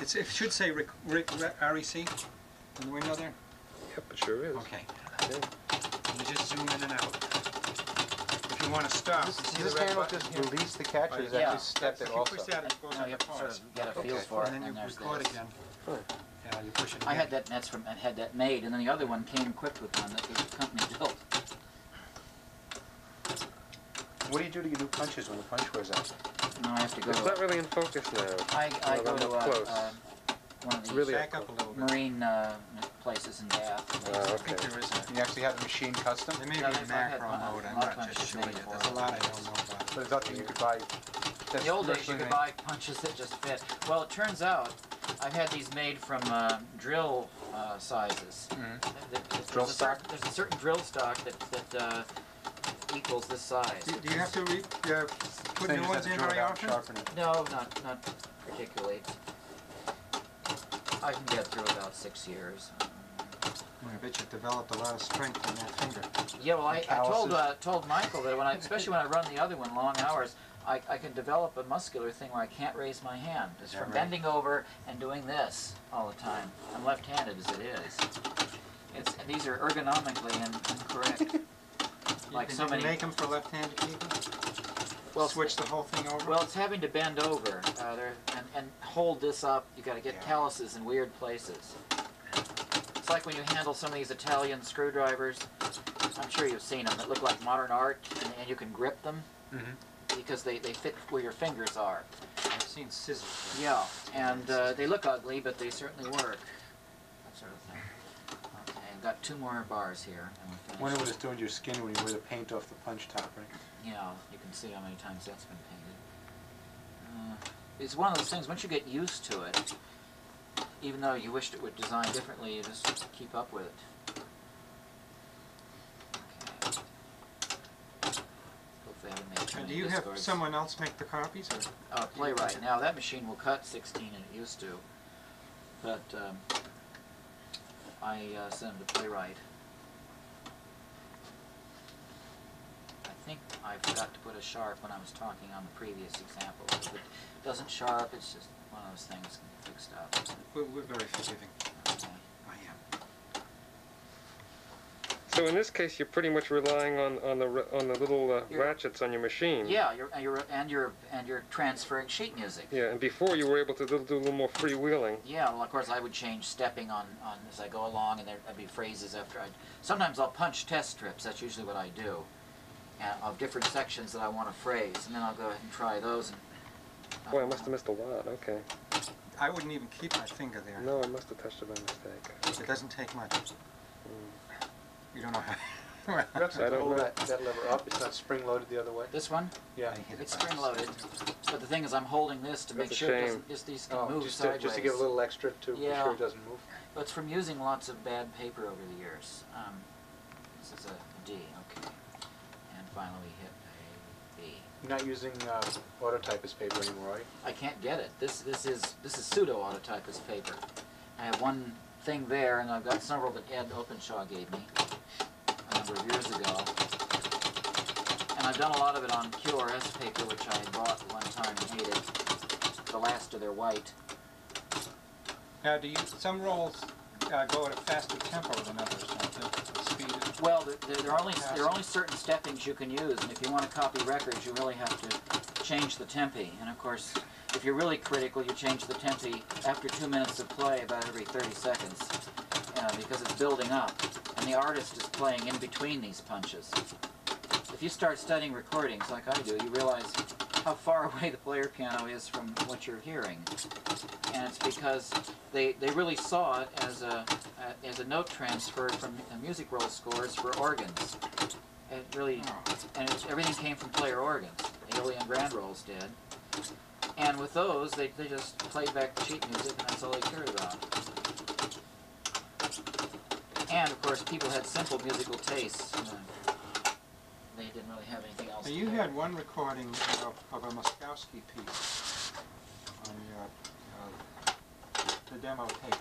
It should say REC on the window there. Yep, it sure is. Okay. Yeah. You just zoom in and out. If you want to stop, Does this handle just release the catch, or does that just step it also? If you push that, it goes on the pause. Get a feel for it, and then you there's record this. again. Huh. Yeah, you push it again. I had that. That's from. I had that made, and then the other one came equipped with one that the company built. What do you do to your new punches when the punch wears out? No, I have to go. It's not really in focus now. I go to close. one of these Really back up a little bit. marine places in Bath. I Okay. think there is a... You actually have the machine custom? There may Yeah, be a I've had macro one. mode, I'm A lot of not times just it's sure made yet. for There's a lot I don't know about. So there's nothing you could buy? In the old days, you could buy punches that just fit. Well, it turns out I've had these made from drill sizes. Mm-hmm. Drill stock? There's a certain drill stock that equals this size. Do you have to put new ones in very often? No, not particularly. I can get through about 6 years. I bet you've developed a lot of strength in that finger. Yeah, well, I told Michael that especially when I run the other one long hours, I can develop a muscular thing where I can't raise my hand. It's from bending over and doing this all the time. I'm left-handed as it is. These are ergonomically incorrect. Like so many. Make them for left-handed people? Well, switch the whole thing over? Well, it's having to bend over and hold this up. You got to get calluses in weird places. It's like when you handle some of these Italian screwdrivers. I'm sure you've seen them that look like modern art, and you can grip them because they fit where your fingers are. I've seen scissors. Yeah, and they look ugly, but they certainly work. That sort of thing. Okay, I've got 2 more bars here. I wonder what it's doing to your skin when you wear the paint off the punch top, right? Yeah, you can see how many times that's been painted. It's one of those things, once you get used to it, even though you wished it would design differently, you just keep up with it. Okay. Hopefully I haven't made too And many do you have discards. someone else make the copies? Or? Playwright. Now that machine will cut 16 and it used to, but I sent them to Playwright. I think I forgot to put a sharp when I was talking on the previous example. If it doesn't sharp, it's just one of those things that can be fixed up. We're very forgiving. Okay. I am. So in this case, you're pretty much relying on the little ratchets on your machine. Yeah, you're transferring sheet music. Yeah, and before you were able to do a little more freewheeling. Yeah, well, of course I would change stepping on as I go along, and there'd be phrases after sometimes I'll punch test strips. That's usually what I do. Of different sections that I want to phrase, and then I'll go ahead and try those. And, Boy, I must have missed a lot. Okay. I wouldn't even keep my finger there. No, I must have touched it by mistake. It doesn't take much. You don't know how. You have to hold that lever up. It's not spring-loaded the other way. This one? Yeah. It's spring-loaded. But the thing is, I'm holding this to make sure it doesn't, these can move sideways. Just to give a little extra to be sure it doesn't move. But it's from using lots of bad paper over the years. This is a D, okay. And finally we hit a B. You're not using autotypist paper anymore, are you? I can't get it. This is pseudo autotypist paper. I have one thing there, and I've got several that Ed Openshaw gave me a number of years ago. And I've done a lot of it on QRS paper, which I bought one time and hated. The last of their white. Now, some rolls go at a faster tempo than others, don't they? Speed is... Well, there are only certain steppings you can use, and if you want to copy records, you really have to change the tempi. And of course, if you're really critical, you change the tempi after 2 minutes of play about every 30 seconds, because it's building up, and the artist is playing in between these punches. If you start studying recordings like I do, you realize how far away the player piano is from what you're hearing. And it's because they really saw it as a note transfer from music roll scores for organs. It really, and everything came from player organs. Aeolian grand rolls did. And with those, they just played back the sheet music, and that's all they cared about. And of course, people had simple musical tastes. They didn't really have anything else. Now, you had one recording of a Moskowski piece on the demo tape.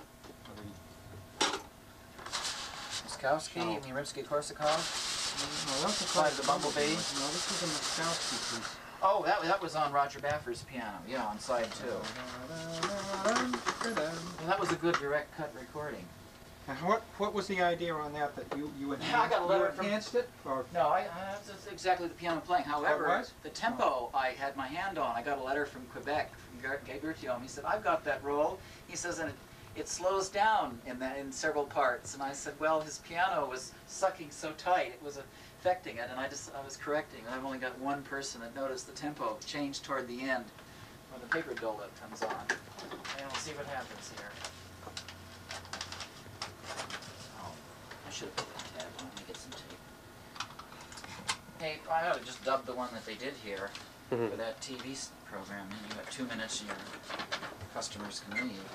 Moskowski? You mean Rimsky-Korsakov? No, that's Flight of the Bumblebee? No, this is a Moskowski piece. Oh, that was on Roger Baffer's piano. Yeah, on side 2. Well, that was a good direct cut recording. And what was the idea on that you enhanced? I got a letter from- enhanced it? Or? No, that's exactly the piano playing. However, was? the tempo I had my hand on. I got a letter from Quebec, from Gabriel. He said, "I've got that roll." He says, and it slows down in several parts. And I said, well, his piano was sucking so tight, it was affecting it. And I was correcting. I've only got one person that noticed the tempo change toward the end when the paper dolo comes on. And we'll see what happens here. I should have put the tab on. Let me get some tape. Hey, I ought to just dub the one that they did here for that TV program. And you got 2 minutes and your customers can leave.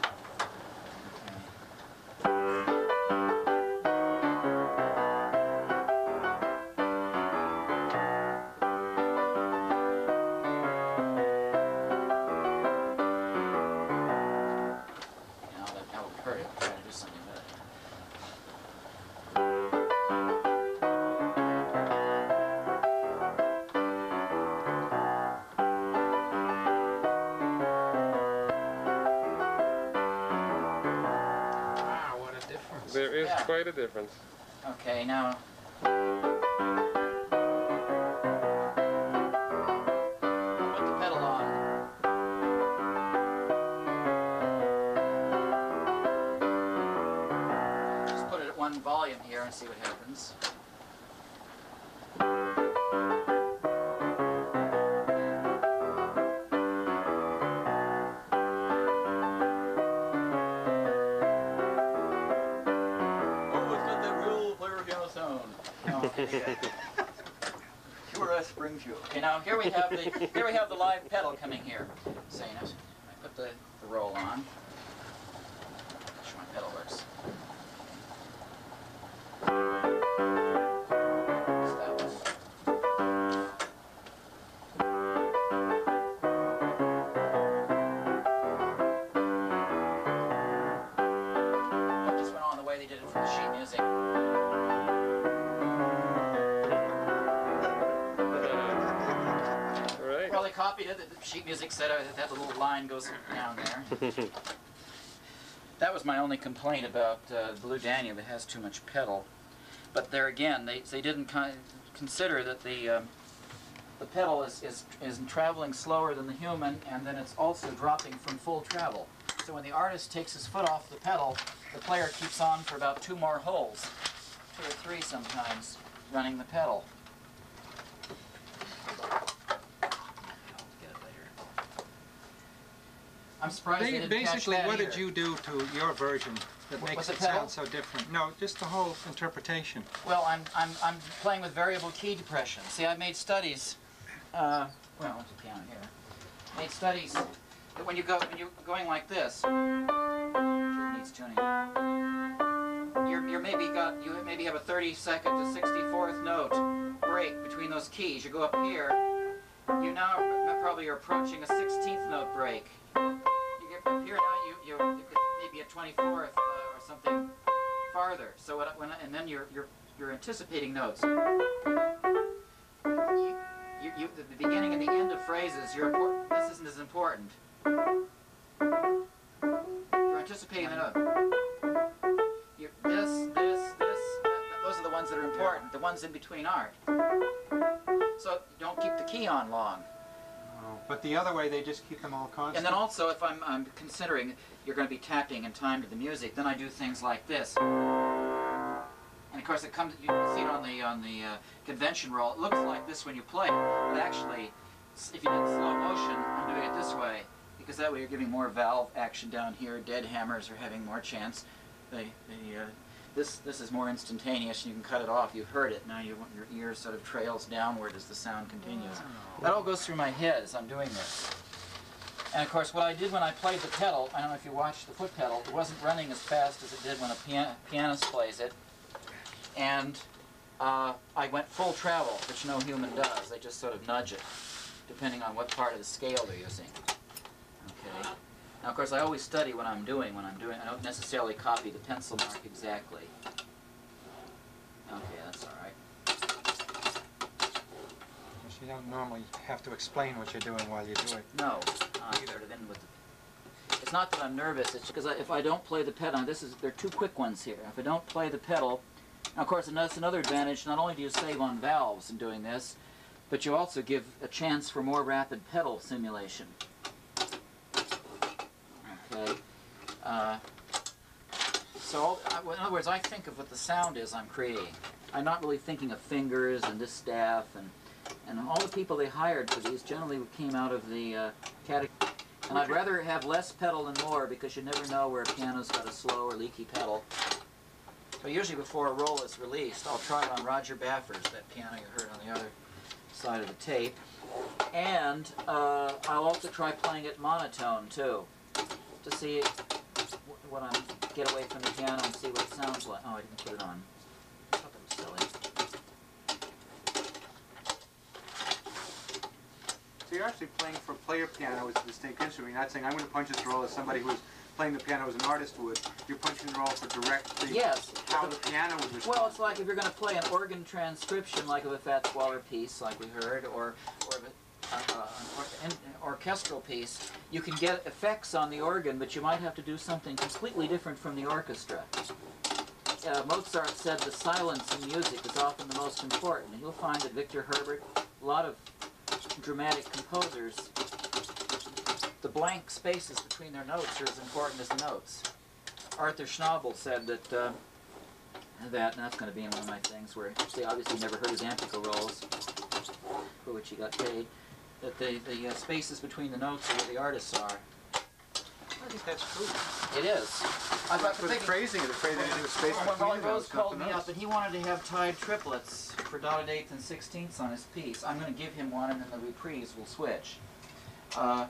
There is quite a difference. Okay, now. Put the pedal on. Just put it at one volume here and see what happens. Pure Springfield. Okay, now here we have the live pedal coming here. So I put the roll on. Make sure my pedal works. That just went on the way they did it for the sheet music. Well, they copied it. The sheet music said that little line goes down there. That was my only complaint about Blue Danube. It has too much pedal. But there again, they didn't consider that the pedal is traveling slower than the human, and then it's also dropping from full travel. So when the artist takes his foot off the pedal, the player keeps on for about 2 more holes, 2 or 3 sometimes, running the pedal. I'm surprised they didn't catch Basically, that what either. did you do to your version that makes the it pedal? sound so different? No, just the whole interpretation. Well, I'm playing with variable key depression. See, I made studies. Well, there's a piano here. Made studies that when you're going like this, it needs tuning. You maybe have a 32nd to 64th note break between those keys. You go up here. You now probably are approaching a 16th note break. You get up here now. You could maybe a 24th or something farther. So and then you're anticipating notes. The beginning and the end of phrases. This isn't as important. You're anticipating the note. Those are the ones that are important. The ones in between aren't. So don't keep the key on long. But the other way, they just keep them all constant. And then also, if I'm considering you're going to be tapping in time to the music, then I do things like this. And of course, it comes. You can see it on the convention roll. It looks like this when you play it, but actually, if you did slow motion, I'm doing it this way because that way you're giving more valve action down here. Dead hammers are having more chance. This is more instantaneous, and you can cut it off. You've heard it. Now your ear sort of trails downward as the sound continues. That all goes through my head as I'm doing this. And of course, what I did when I played the pedal, I don't know if you watched the foot pedal, it wasn't running as fast as it did when a pianist plays it. And I went full travel, which no human does. They just sort of nudge it, depending on what part of the scale they're using. Okay. Now, of course, I always study what I'm doing. I don't necessarily copy the pencil mark exactly. Okay, that's all right. You don't normally have to explain what you're doing while you do it. No, I put it in with it's not that I'm nervous. It's because if I don't play the pedal, they're two quick ones here. If I don't play the pedal, now of course that's another advantage. Not only do you save on valves in doing this, but you also give a chance for more rapid pedal simulation. Okay. So in other words, I think of what the sound is I'm creating. I'm not really thinking of fingers and this staff and all the people they hired for these generally came out of the category. And I'd rather have less pedal than more because you never know where a piano's got a slow or leaky pedal. So usually before a roll is released, I'll try it on Roger Baffer's, that piano you heard on the other side of the tape. And I'll also try playing it monotone too, to see what I'm get away from the piano and see what it sounds like. Oh, I didn't put it on. I thought that was silly. So you're actually playing for player piano as a distinct instrument. You're not saying I'm going to punch this roll as somebody who's playing the piano as an artist would. You're punching the roll for directly how the piano would respond. Well, it's like if you're going to play an organ transcription like of a Fats Waller piece, like we heard, or an orchestral piece, you can get effects on the organ, but you might have to do something completely different from the orchestra. Mozart said the silence in music is often the most important. And you'll find that Victor Herbert, a lot of dramatic composers, the blank spaces between their notes are as important as the notes. Arthur Schnabel said that, and that's going to be in one of my things, where he obviously never heard his Antico rolls, for which he got paid, that the spaces between the notes are where the artists are. I think that's true. It is. I've got For the phrasing, the phrasing is a space Well, between the Rose notes, not called the me notes. up and he wanted to have tied triplets for dotted eighths and sixteenths on his piece. I'm going to give him one and then the reprise will switch. I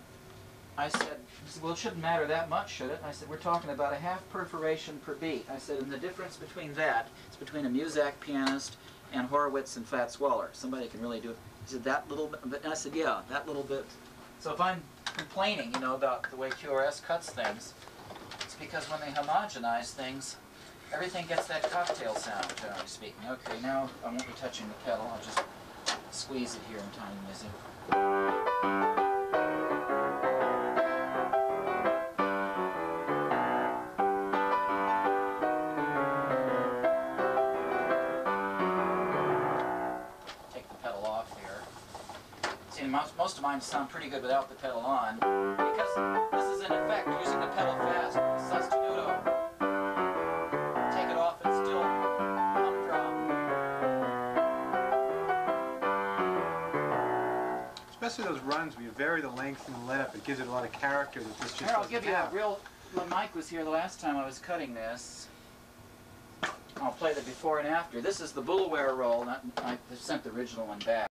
said, he said, well, it shouldn't matter that much, should it? I said, we're talking about a half perforation per beat. I said, and the difference between that is between a Muzak pianist and Horowitz and Fats Waller. Somebody can really do it. He said, that little bit, and I said, yeah, that little bit. So if I'm complaining, you know, about the way QRS cuts things, it's because when they homogenize things, everything gets that cocktail sound, generally speaking. Okay, now I won't be touching the pedal. I'll just squeeze it here in tiny music. Most of mine sound pretty good without the pedal on, because this is in effect using the pedal fast, sostenuto. Take it off and still humdrum. Especially those runs where you vary the length and the let-up, it gives it a lot of character that this just Here, I'll doesn't give you have. a real... When Mike was here the last time I was cutting this, I'll play the before and after. This is the Boulware roll. I sent the original one back.